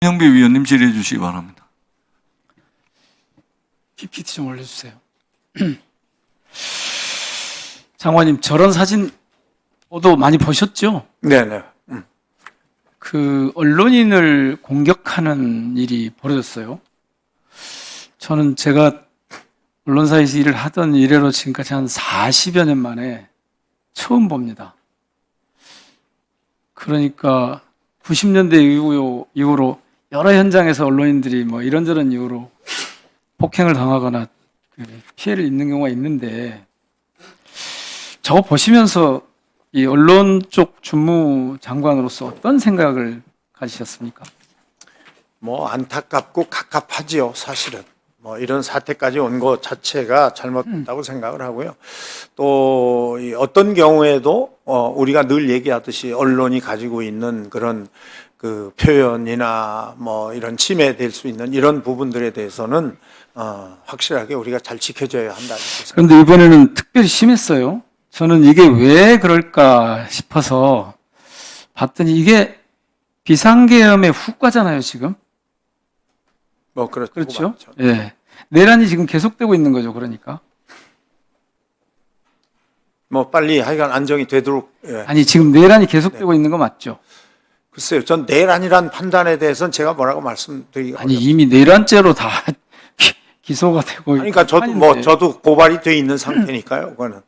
김영배 위원님 질의해 주시기 바랍니다. PPT 좀 올려주세요. 장관님, 저런 사진 보도 많이 보셨죠? 네네. 그 언론인을 공격하는 일이 벌어졌어요. 저는 제가 언론사에서 일을 하던 이래로 지금까지 한 40여 년 만에 처음 봅니다. 그러니까 90년대 이후로 여러 현장에서 언론인들이 뭐 이런저런 이유로 폭행을 당하거나 피해를 입는 경우가 있는데, 저거 보시면서 이 언론 쪽 주무장관으로서 어떤 생각을 가지셨습니까? 뭐 안타깝고 갑갑하지요, 사실은. 뭐 이런 사태까지 온 것 자체가 잘못됐다고 생각을 하고요. 또 어떤 경우에도 우리가 늘 얘기하듯이 언론이 가지고 있는 그런 그 표현이나 뭐 이런 침해될 수 있는 이런 부분들에 대해서는 확실하게 우리가 잘 지켜줘야 한다. 이렇게 생각합니다. 그런데 이번에는 특별히 심했어요. 저는 이게 왜 그럴까 싶어서 봤더니 이게 비상계엄의 후과잖아요, 지금. 뭐 그렇죠? 맞죠. 예. 내란이 지금 계속되고 있는 거죠, 그러니까. 뭐 빨리 하여간 안정이 되도록. 예. 아니, 지금 내란이 계속되고 있는 거 맞죠? 글쎄요, 전 내란이란 판단에 대해서는 제가 뭐라고 말씀드리기 아니, 어렵습니다. 이미 내란죄로 다 기소가 되고. 그러니까 저도 고발이 돼 있는 상태니까요, 그거는.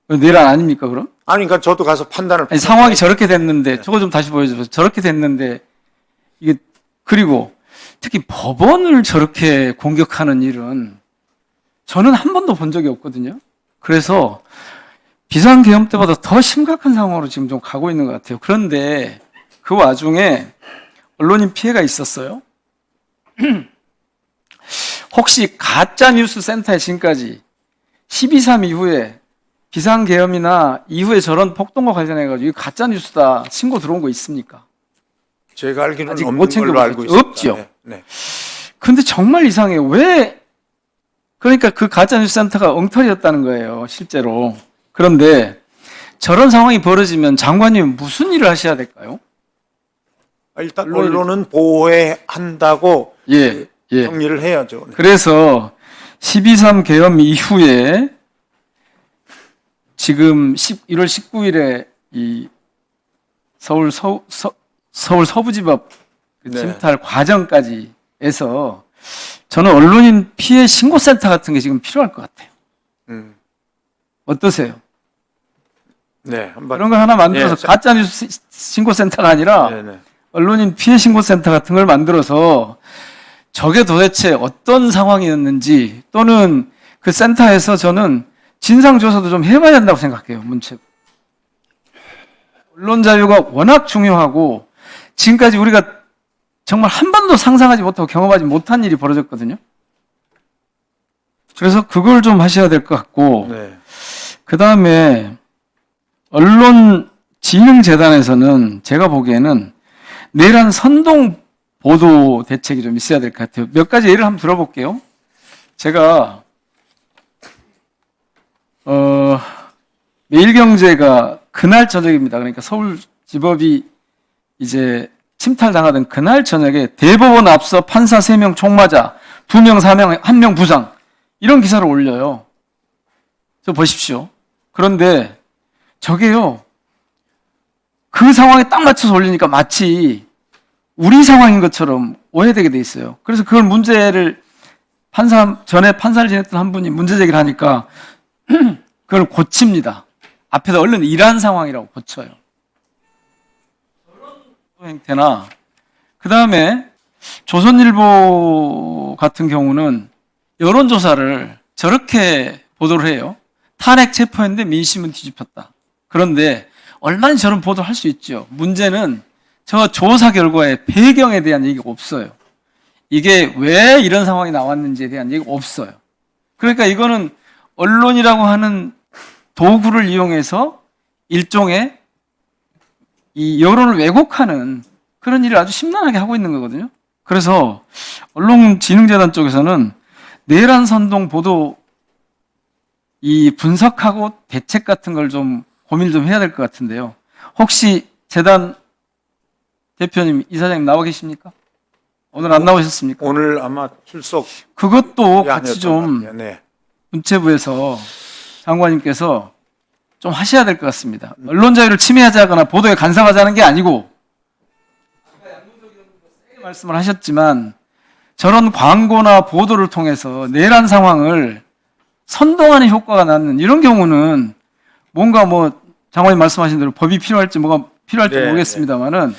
내란 아닙니까, 그럼? 아니, 그러니까 저도 가서 판단을. 아니, 상황이 저렇게 됐는데, 저거 좀 다시 보여주세요. 저렇게 됐는데, 이게, 그리고 특히 법원을 저렇게 공격하는 일은 저는 한 번도 본 적이 없거든요. 그래서 비상계엄 때보다 더 심각한 상황으로 지금 좀 가고 있는 것 같아요. 그런데 그 와중에 언론인 피해가 있었어요. 혹시 가짜뉴스 센터에 지금까지 12.3 이후에 비상계엄이나 이후에 저런 폭동과 관련해가지고 가짜뉴스다 신고 들어온 거 있습니까? 제가 알기로는 아직 없는 못 걸로 챙겨보셨죠? 알고 있습니다. 없죠. 네, 네. 근데 정말 이상해요. 왜? 그러니까 그 가짜뉴스 센터가 엉터리였다는 거예요, 실제로. 그런데 저런 상황이 벌어지면 장관님 무슨 일을 하셔야 될까요? 일단 언론은 보호한다고 예, 예. 정리를 해야죠. 네. 그래서 12.3 계엄 이후에 지금 1월 19일에 이 서울 서부지법 네. 침탈 과정까지 해서 저는 언론인 피해 신고센터 같은 게 지금 필요할 것 같아요. 음. 어떠세요? 네, 한번. 그런 걸 하나 만들어서 예, 가짜뉴스 신고센터가 아니라 네, 네. 언론인 피해 신고센터 같은 걸 만들어서 저게 도대체 어떤 상황이었는지, 또는 그 센터에서 저는 진상조사도 좀 해봐야 된다고 생각해요, 문책. 언론 자유가 워낙 중요하고 지금까지 우리가 정말 한 번도 상상하지 못하고 경험하지 못한 일이 벌어졌거든요. 그래서 그걸 좀 하셔야 될 것 같고, 네. 그 다음에 언론진흥재단에서는 제가 보기에는 내란 선동 보도 대책이 좀 있어야 될 것 같아요. 몇 가지 예를 한번 들어볼게요. 제가 매일경제가 그날 저녁입니다. 그러니까 서울지법이 이제 침탈당하던 그날 저녁에 대법원 앞서 판사 3명 총 맞아 2명 사망, 1명 부상, 이런 기사를 올려요. 저 보십시오. 그런데 저게요, 그 상황에 딱 맞춰서 올리니까 마치 우리 상황인 것처럼 오해되게 돼 있어요. 그래서 그걸 문제를 전에 판사를 지냈던 한 분이 문제 제기를 하니까 그걸 고칩니다. 앞에다 얼른 이러한 상황이라고 고쳐요. 그런 행태나, 그 다음에 조선일보 같은 경우는 여론조사를 저렇게 보도를 해요. 탄핵 체포했는데 민심은 뒤집혔다. 그런데 얼마나 저런 보도를 할 수 있죠. 문제는 저 조사 결과의 배경에 대한 얘기가 없어요. 이게 왜 이런 상황이 나왔는지에 대한 얘기가 없어요. 그러니까 이거는 언론이라고 하는 도구를 이용해서 일종의 이 여론을 왜곡하는 그런 일을 아주 심란하게 하고 있는 거거든요. 그래서 언론진흥재단 쪽에서는 내란 선동 보도 이 분석하고 대책 같은 걸 좀 고민을 좀 해야 될 것 같은데요. 혹시 재단 대표님, 이사장님 나와 계십니까? 오늘 안 나오셨습니까? 오늘 아마 출석 그것도 같이 좀 네. 문체부에서 장관님께서 좀 하셔야 될 것 같습니다. 언론 자유를 침해하자거나 보도에 간섭하자는 게 아니고 말씀을 하셨지만 저런 광고나 보도를 통해서 내란 상황을 선동하는 효과가 나는 이런 경우는 뭔가 뭐 장관님 말씀하신 대로 법이 필요할지 뭐가 필요할지 네, 모르겠습니다만은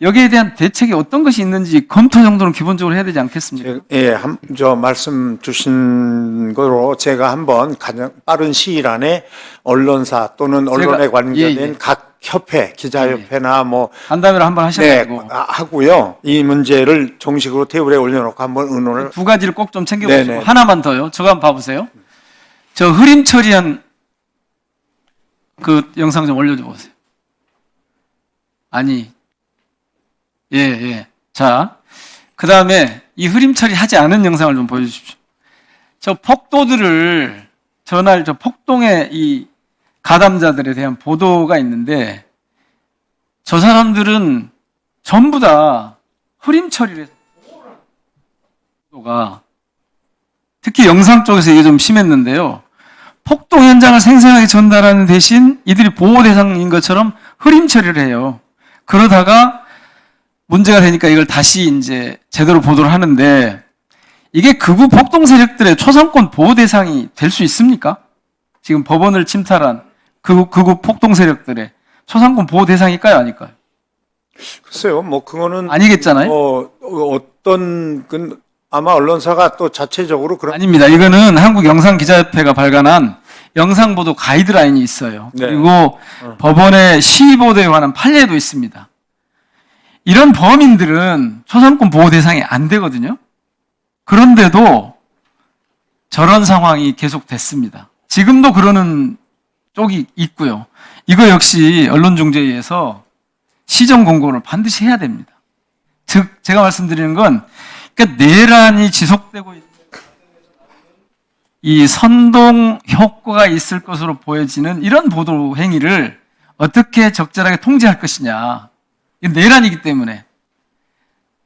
여기에 대한 대책이 어떤 것이 있는지 검토 정도는 기본적으로 해야 되지 않겠습니까? 예, 저 말씀 주신 거로 제가 한번 가장 빠른 시일 안에 언론사 또는 언론에 관계된 각 협회, 기자협회나 뭐 간담회를 한번 하셔야 네, 되고 하고요. 이 문제를 정식으로 테이블에 올려놓고 한번 의논을 두 가지를 꼭 좀 챙겨보시고 네네. 하나만 더요. 저거 한번 봐보세요. 저 흐림 처리한 그 영상 좀 올려줘 보세요. 아니, 예. 자, 그 다음에 이 흐림 처리하지 않은 영상을 좀 보여주십시오. 저 폭도들을 전날 저 폭동의 이 가담자들에 대한 보도가 있는데 저 사람들은 전부 다 흐림 처리를 해서 보도가 특히 영상 쪽에서 이게 좀 심했는데요. 폭동 현장을 생생하게 전달하는 대신 이들이 보호 대상인 것처럼 흐림 처리를 해요. 그러다가 문제가 되니까 이걸 다시 이제 제대로 보도를 하는데 이게 극우 폭동 세력들의 초상권 보호 대상이 될 수 있습니까? 지금 법원을 침탈한 극우 폭동 세력들의 초상권 보호 대상일까요, 아닐까요? 글쎄요, 뭐 그거는 아니겠잖아요. 어떤 아마 언론사가 또 자체적으로 그런 아닙니다. 이거는 한국영상기자협회가 발간한 영상보도 가이드라인이 있어요. 네. 그리고 법원의 시위보도에 관한 판례도 있습니다. 이런 범인들은 초상권 보호 대상이 안 되거든요. 그런데도 저런 상황이 계속됐습니다. 지금도 그러는 쪽이 있고요. 이거 역시 언론중재위에서 시정 공고를 반드시 해야 됩니다. 즉 제가 말씀드리는 건 그러니까 내란이 지속되고 있는 이 선동 효과가 있을 것으로 보여지는 이런 보도 행위를 어떻게 적절하게 통제할 것이냐. 이게 내란이기 때문에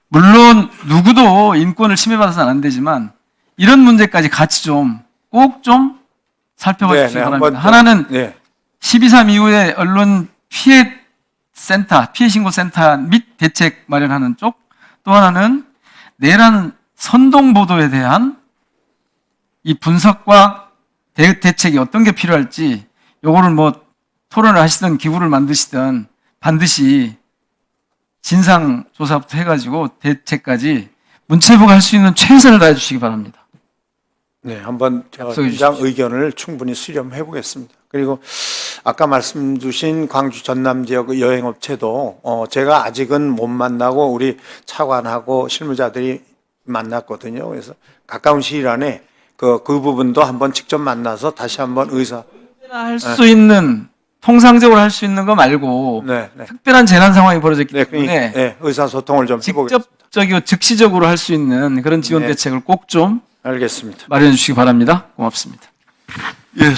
물론 누구도 인권을 침해받아서는 안 되지만 이런 문제까지 같이 좀 꼭 좀 살펴봐 주시기 바랍니다. 하나는 12.3 이후에 언론 피해 신고 센터 및 대책 마련하는 쪽, 또 하나는 내란 선동 보도에 대한 이 분석과 대책이 어떤 게 필요할지 요거를 뭐 토론을 하시든 기구를 만드시든 반드시 진상조사부터 해가지고 대책까지 문체부가 할 수 있는 최선을 다해 주시기 바랍니다. 네, 한번 약속해 현장 의견을 충분히 수렴해 보겠습니다. 그리고 아까 말씀 주신 광주 전남 지역 여행업체도 제가 아직은 못 만나고 우리 차관하고 실무자들이 만났거든요. 그래서 가까운 시일 안에 그 부분도 한번 직접 만나서 다시 한번 할 수 있는 통상적으로 할 수 있는 거 말고 특별한 재난 상황이 벌어졌기 때문에 의사소통을 좀 해보겠습니다. 직접적이고 즉시적으로 할 수 있는 그런 지원 대책을 꼭 좀 알겠습니다. 마련해 주시기 바랍니다. 고맙습니다. 예,